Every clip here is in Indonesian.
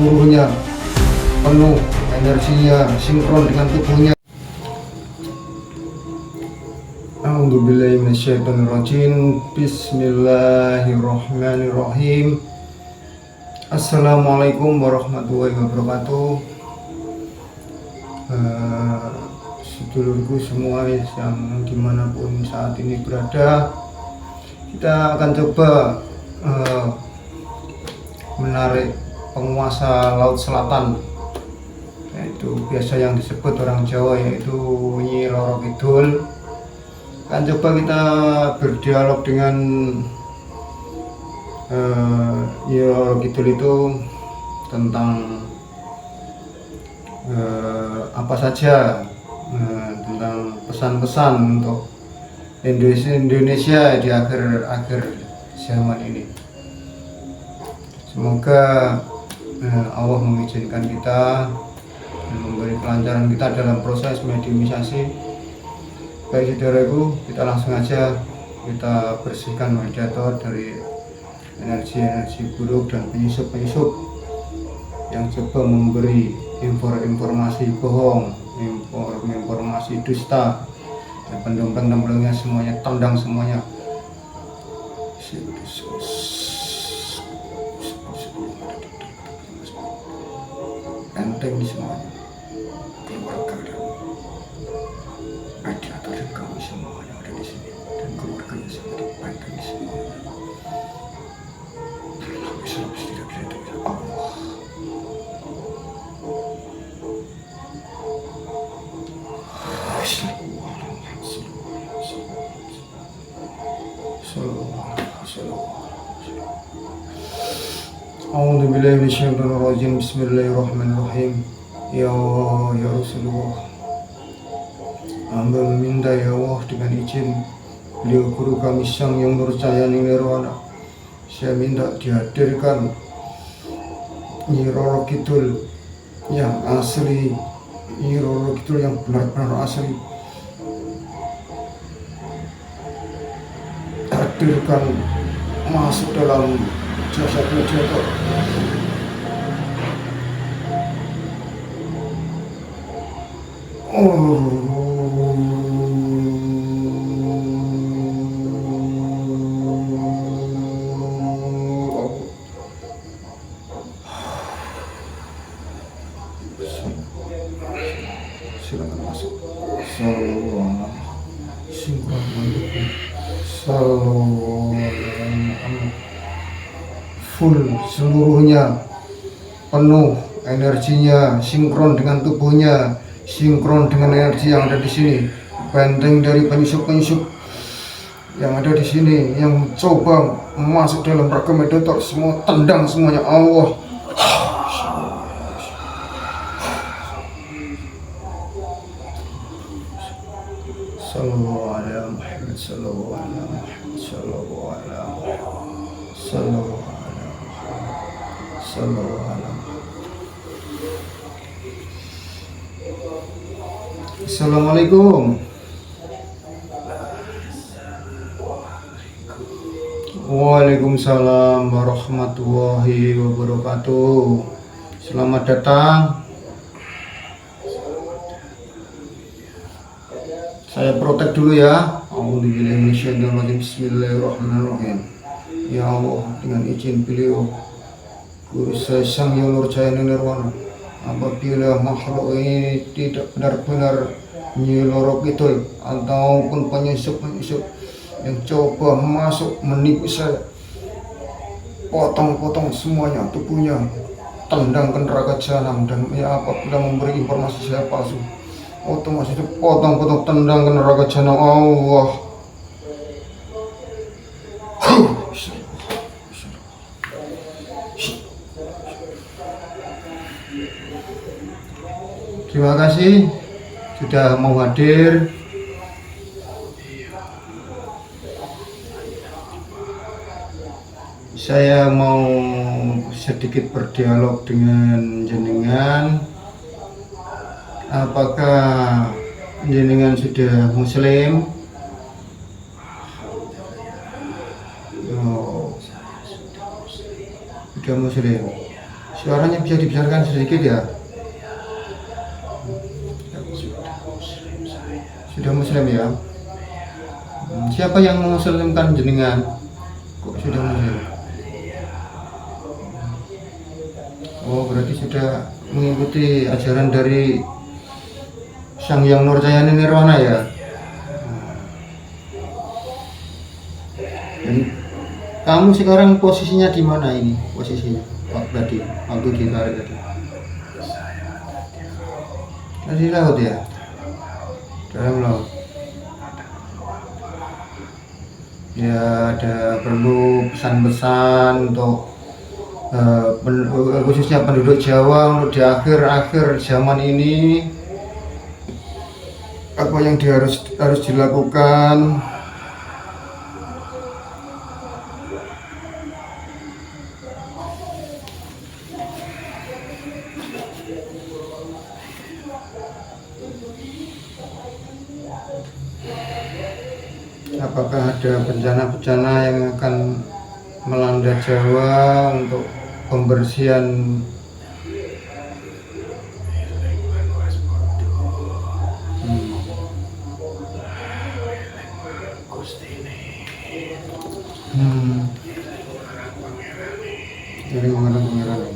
seluruhnya penuh, energinya sinkron dengan tubuhnya. A'udzubillahi minasyaitonirrajim. Bismillahirrahmanirrahim. Assalamualaikum warahmatullahi wabarakatuh. Sedulurku semua yang dimanapun saat ini berada, kita akan coba menarik penguasa Laut Selatan, yaitu biasa yang disebut orang Jawa yaitu Nyi Roro Kidul. Akan coba kita berdialog dengan Nyi Roro Kidul itu tentang apa saja, tentang pesan-pesan untuk Indonesia di akhir zaman ini. Semoga Allah mengizinkan kita dan memberi kelancaran kita dalam proses mediumisasi. Baik saudaraku, kita langsung aja kita bersihkan mediator dari energi-energi buruk dan penyusup-penyusup yang coba memberi informasi bohong, informasi dusta, dan pendongeng-pendongengnya semuanya tendang semuanya. Enteng semuanya, keluarga dan mediator dan kami semua yang ada di sini dan keluarganya semua dipanteng semua. Tidak bisa Allah. A'udzubillahi minasyaitonirrajim. Bismillahirrahmanirrahim. Ya Allah, ya Rasulullah, hamba meminta ya Allah dengan izin beliau guru kami Sang Hyang Nurjayani Nirwana, saya minta dihadirkan Nyi Roro Kidul yang asli, Nyi Roro Kidul yang benar-benar asli. Hadirkan masuk dalam jasad mediator. Silakan masuk. Sallallahu sinkron mendukung. Sallallahu full seluruhnya, penuh energinya, sinkron dengan tubuhnya, sinkron dengan energi yang ada di sini. Benteng dari penyusup-penyusup yang ada di sini yang coba masuk dalam ragam mediator, semua tendang semuanya. Allah. Sallallahu alaihi Muhammad, sallallahu alaihi Muhammad, sallallahu alaihi Muhammad, sallallahu alaihi Muhammad, sallallahu alaihi Muhammad. Assalamualaikum. Waalaikumsalam warahmatullahi wabarakatuh. Selamat datang. Saya protek dulu ya. A'udzubillahi minasyaitonirrajim. Bismillahirrahmanirrahim. Ya Allah, dengan izin beliau guru saya Sang Hyang Nurjayani Nirwana, apabila makhluk ini tidak benar-benar Nyi Roro Kidul ataupun penyusup-penyusup yang coba masuk menipu saya, potong-potong semuanya tubuhnya, tendang ke neraka jahanam. Dan ya, apabila memberi informasi saya palsu, otomatis itu potong-potong tendang ke neraka jahanam. Allah. Terima kasih sudah mau hadir. Saya mau sedikit berdialog dengan jenengan. Apakah jenengan sudah muslim? Oh, sudah muslim. Suaranya bisa dibesarkan sedikit ya. Sudah muslim ya. Siapa yang memuslimkan jenengan? Kok sudah muslim? Oh, berarti sudah mengikuti ajaran dari Sang Hyang Nurjayani Nirwana ya. Dan kamu sekarang posisinya di mana ini? Posisinya waktu ditarik tadi. Di laut ya? Dalam laut. Ya, ada perlu pesan-pesan untuk khususnya penduduk Jawa untuk di akhir zaman ini apa yang harus dilakukan. Apakah ada bencana-bencana yang akan melanda Jawa untuk pembersihan dari mengenang pangeran.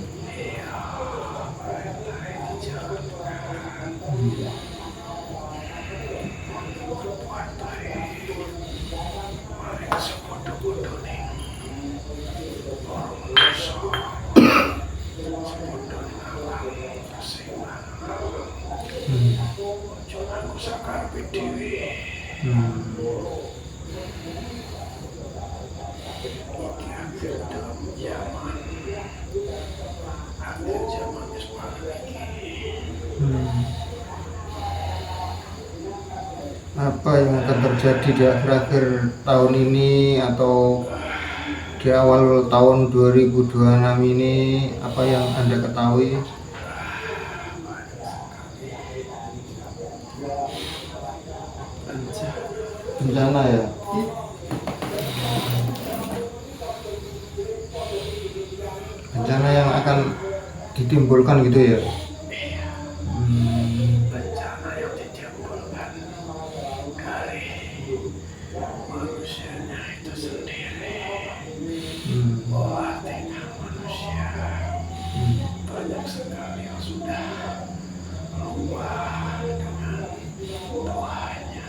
Apa yang akan terjadi di akhir-akhir tahun ini atau di awal tahun 2026 ini, apa yang Anda ketahui? Bencana ya? Bencana yang akan ditimbulkan gitu ya? Bencana yang ditimbulkan dari manusianya itu sendiri. Olah tingkah manusia banyak sekali yang sudah lupa dengan Tuhannya.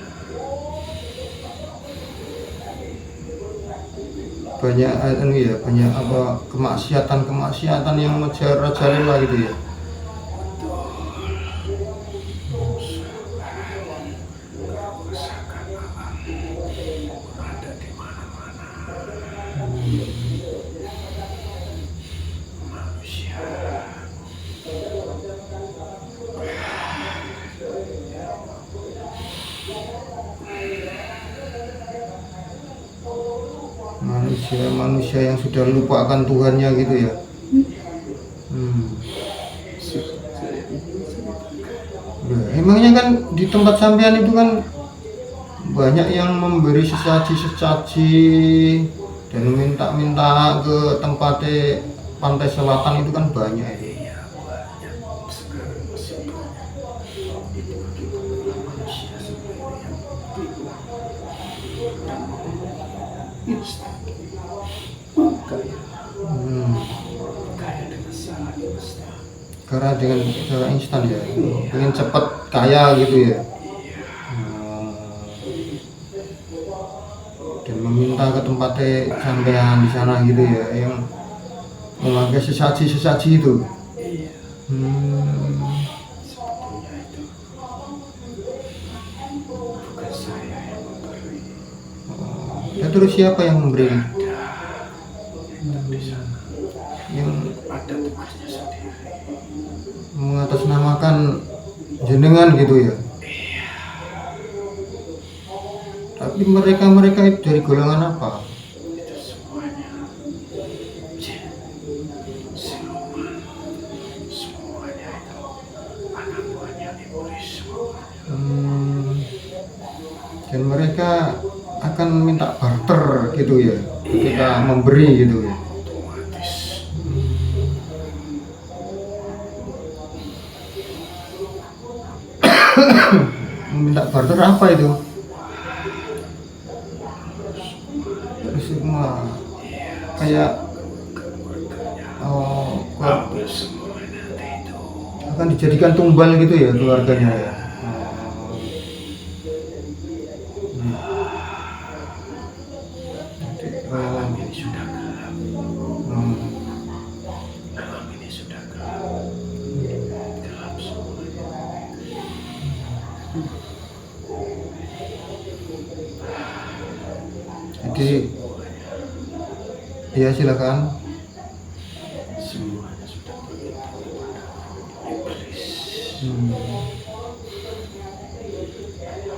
Banyak apa kemaksiatan yang merajalela gitu ya. Kerusakan alam ada di mana-mana. Manusia manusia yang sudah lupa akan Tuhannya gitu ya. Emangnya kan di tempat sampean itu kan banyak yang memberi sesaji dan minta ke tempat pantai selatan itu kan banyak itu. banyak sekarang meskipun itu akibat manusia sendiri yang instan kaya dengan sangat instan. Karena dengan cara instan ya, pengen cepat kaya gitu ya. Dan meminta ke tempat sampean di sana gitu ya, yang memakai sesaji itu. Sebetulnya itu bukan saya yang memberi. Ya terus siapa yang memberi? Di sana Yang ada tugasnya sendiri. mengatasnamakan jenengan gitu ya. Tapi mereka itu dari golongan apa? Itu semuanya jin, siluman, semuanya itu anak buahnya iblis semuanya. Dan mereka akan minta barter gitu ya, ketika memberi gitu ya. Otomatis minta barter apa itu? Semua kayak Ambil semua nanti itu. akan dijadikan tumbal gitu ya keluarganya ya. Malam ini sudah gelap. Malam ini sudah gelap. Gelap semuanya. Jadi ya silakan. Semuanya sudah berlindung kepada iblis.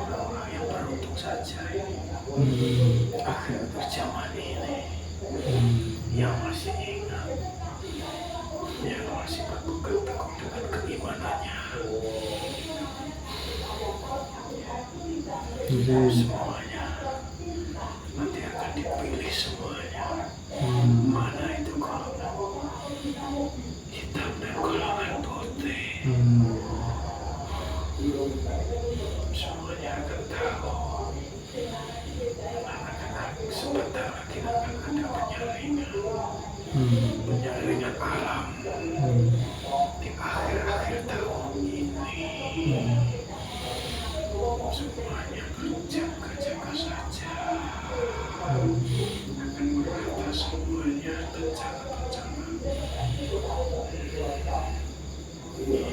Orang yang beruntung saja ini. Akhir zaman ini yang masih ingat, yang masih berpegang teguh dengan keimanannya. Semuanya nanti akan dipilih semuanya. Mana itu golongan hitam dan golongan putih. Semuanya akan tahu. Anak-anak sebentar lagi akan ada penyaringan alam di akhir-akhir tahun ini. Semuanya berjaga-jaga saja. Akan merata semuanya bencana-bencana. Ini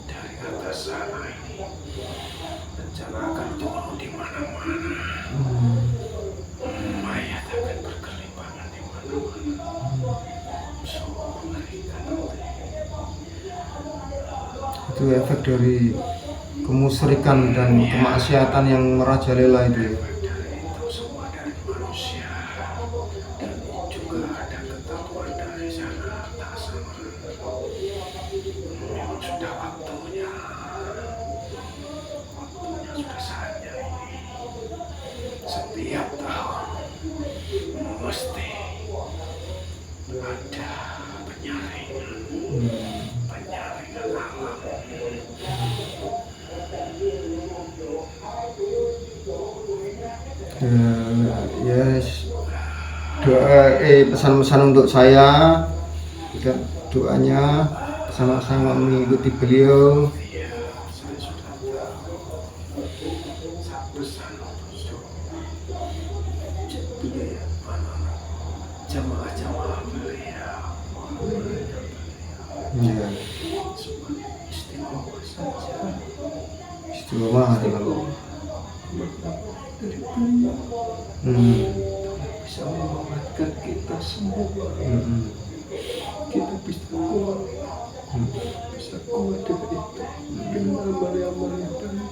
dari atas sana ini. Bencana akan turun di mana-mana. Mayat akan berkelimpangan di mana-mana. Itu efek dari kemusyrikan dan kemaksiatan yang merajalela itu ya. Dari itu semua dari manusia dan juga ada ketahuan dari sana atas sana. Memang sudah waktunya sudah saatnya ini. Setiap tahun mesti ada penyaringan alam. Doa pesan-pesan untuk saya dan doanya sama-sama mengikuti beliau. Saya sudah tahu. Pesan untuk jamaah-jamaah beliau. Ya, Semuanya istiqomah saja. istiqomah dalam Dari beliau bisa menguatkan kita semua. Kita bisa kuat dengan itu, dengan amal-amal yang baik.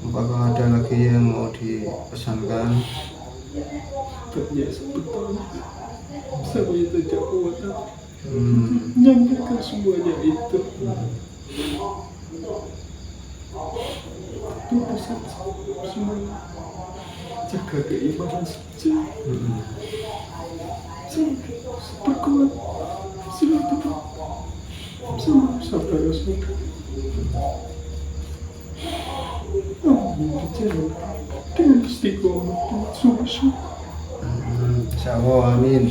Apakah ada lagi yang mau dipesankan? Banyak sebetulnya saya tidak kuat menyampaikan semuanya itu. Tunggu saja semua, jaga keimanan saja. Berkuat, silaturahmi sama saudara-saudara. Berjalan dengan istiqomah dan sungguh-sungguh. Insyaallah, amin.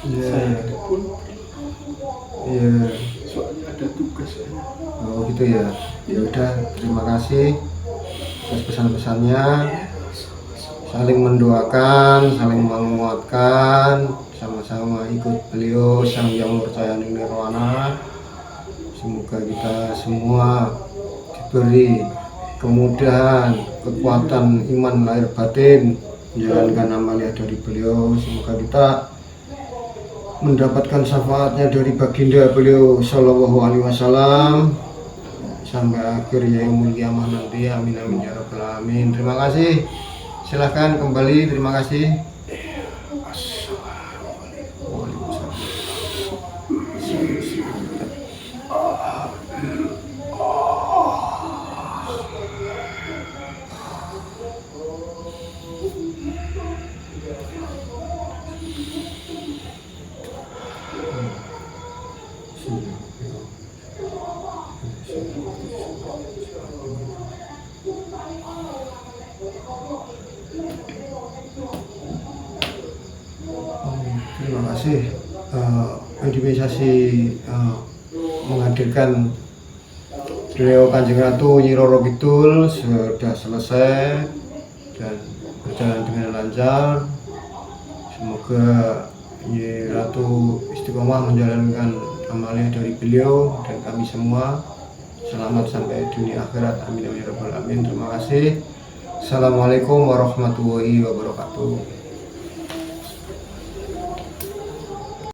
Saya ada pun Iya. soalnya ada tugas. Oh gitu ya. Ya udah, terima kasih atas pesan-pesannya. Saling mendoakan, saling menguatkan, sama-sama ikut beliau sang yang percaya nirwana. Semoga kita semua diberi kemudahan, kekuatan iman lahir batin menjalankan amalia dari beliau. Semoga kita mendapatkan syafaatnya dari baginda beliau Shallallahu Alaihi Wasallam sampai akhir yaumul qiyamah nanti. Amin amin ya rabbal alamin. Terima kasih. Silahkan kembali. Terima kasih. Waalaikumsalam. kasih organisasi menghadirkan beliau Kanjeng Ratu Nyi Roro Kidul sudah selesai dan berjalan dengan lancar. Semoga Nyi Ratu istiqomah menjalankan amalnya dari beliau dan kami semua selamat sampai dunia akhirat. Amin ya rabbal alamin. Terima kasih. Assalamualaikum warahmatullahi wabarakatuh.